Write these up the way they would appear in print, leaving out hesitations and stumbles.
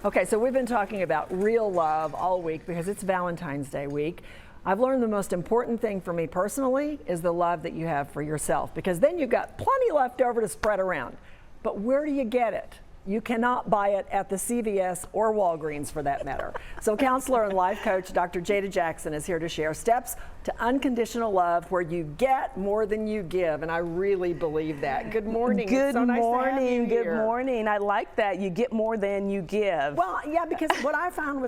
Okay, so we've been talking about real love all week because it's Valentine's Day week. I've learned the most important thing for me personally is the love that you have for yourself, because then you've got plenty left over to spread around. But where do you get it? You cannot buy it at the CVS or Walgreens for that matter. So counselor and life coach Dr. Jada Jackson is here to share steps to unconditional love where you get more than you give. And I really believe that. Good morning. Good so nice morning. To have you Good here. morning. I like that. You get more than you give. Well, yeah, because what I found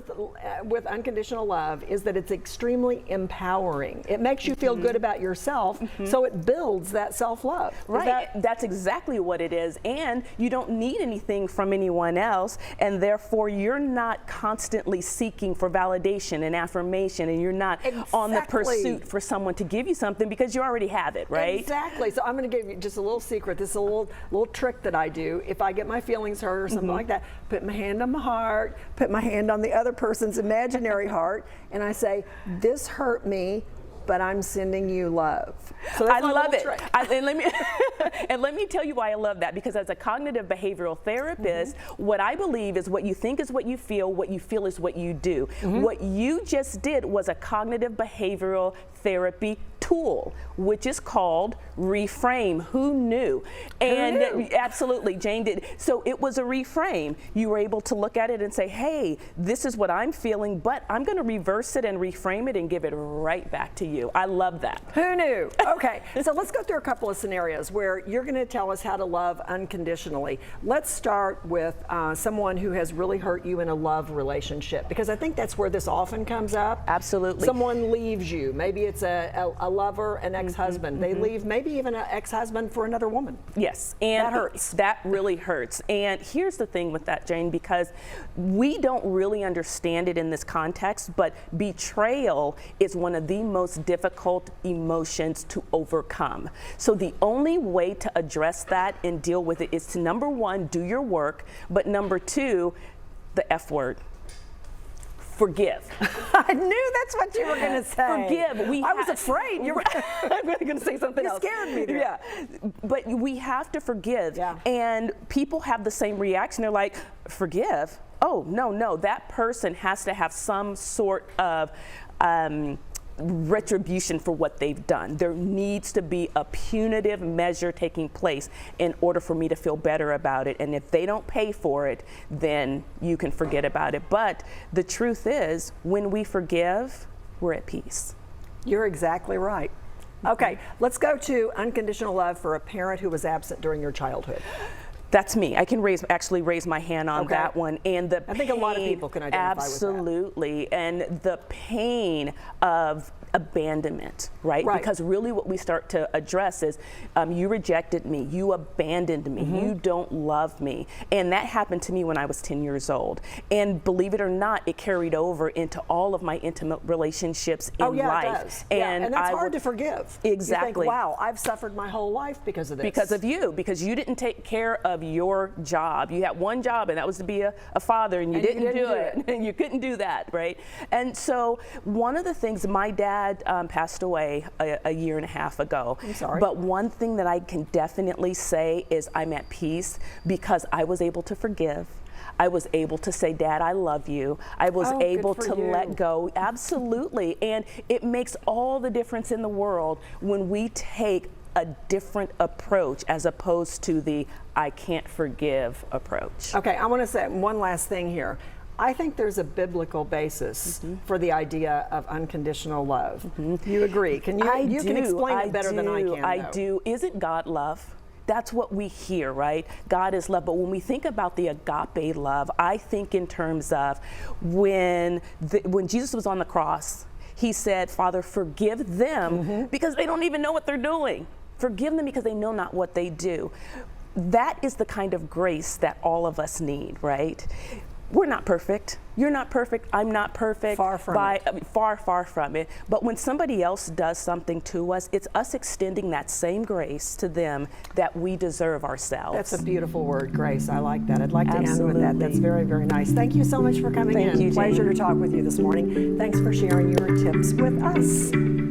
with unconditional love is that it's extremely empowering. It makes you feel good about yourself, so it builds that self-love. Right. That's exactly what it is. And you don't need anything from anyone else, and therefore you're not constantly seeking for validation and affirmation, and you're not on the pursuit for someone to give you something because you already have it, right? Exactly. So I'm going to give you just a little secret. This is a little trick that I do. If I get my feelings hurt or something like that, put my hand on my heart, put my hand on the other person's imaginary heart, and I say, "This hurt me, but I'm sending you love." So that's I love it. And let me tell you why I love that, because as a cognitive behavioral therapist, what I believe is what you think is what you feel is what you do. What you just did was a cognitive behavioral therapy tool, which is called reframe. Who knew? And absolutely, Jane did. So it was a reframe. You were able to look at it and say, hey, this is what I'm feeling, but I'm going to reverse it and reframe it and give it right back to you. I love that. Who knew? Okay, so let's go through a couple of scenarios where you're going to tell us how to love unconditionally. Let's start with someone who has really hurt you in a love relationship, because I think that's where this often comes up. Absolutely. Someone leaves you. Maybe it's a lover, an ex-husband. They leave maybe even an ex-husband for another woman. Yes, and that hurts. That really hurts. And here's the thing with that, Jane, because we don't really understand it in this context, but betrayal is one of the most difficult emotions to overcome. So the only way to address that and deal with it is to, number one, do your work, but number two, the F word. Forgive. I knew that's what you were going to say. Forgive. I was afraid. You were I'm going to say something else. You scared me there. Yeah. But we have to forgive. Yeah. And people have the same reaction. They're like, forgive? Oh, no. That person has to have some sort of retribution for what they've done. There needs to be a punitive measure taking place in order for me to feel better about it. And if they don't pay for it, then you can forget about it. But the truth is, when we forgive, we're at peace. You're exactly right. Okay, let's go to unconditional love for a parent who was absent during your childhood. That's me. I can actually raise my hand on that one. And the I think a lot of people can identify with that. Absolutely. And the pain of abandonment, right? Because really what we start to address is you rejected me, you abandoned me, you don't love me. And that happened to me when I was 10 years old. And believe it or not, it carried over into all of my intimate relationships in life. It does. And that's hard to forgive. Exactly. You think, wow, I've suffered my whole life because of this. Because of you, because you didn't take care of your job. You had one job, and that was to be a father, and you didn't do it. And you couldn't do that, right? And so one of the things, my dad passed away a year and a half ago. I'm sorry. But one thing that I can definitely say is I'm at peace because I was able to forgive. I was able to say, Dad, I love you. I was able to let go. Absolutely. And it makes all the difference in the world when we take a different approach as opposed to the I can't forgive approach. Okay, I want to say one last thing here. I think there's a biblical basis for the idea of unconditional love. You agree? Can you can explain it better than I can. I do. Isn't God love? That's what we hear, right? God is love. But when we think about the agape love, I think in terms of when Jesus was on the cross, he said, Father, forgive them because they don't even know what they're doing. Forgive them because they know not what they do. That is the kind of grace that all of us need, right? We're not perfect. You're not perfect. I'm not perfect. Far from it. Far from it. But when somebody else does something to us, it's us extending that same grace to them that we deserve ourselves. That's a beautiful word, grace. I like that. I'd like to end with that. That's very, very nice. Thank you so much for coming in. Thank you, Jane. Pleasure to talk with you this morning. Thanks for sharing your tips with us.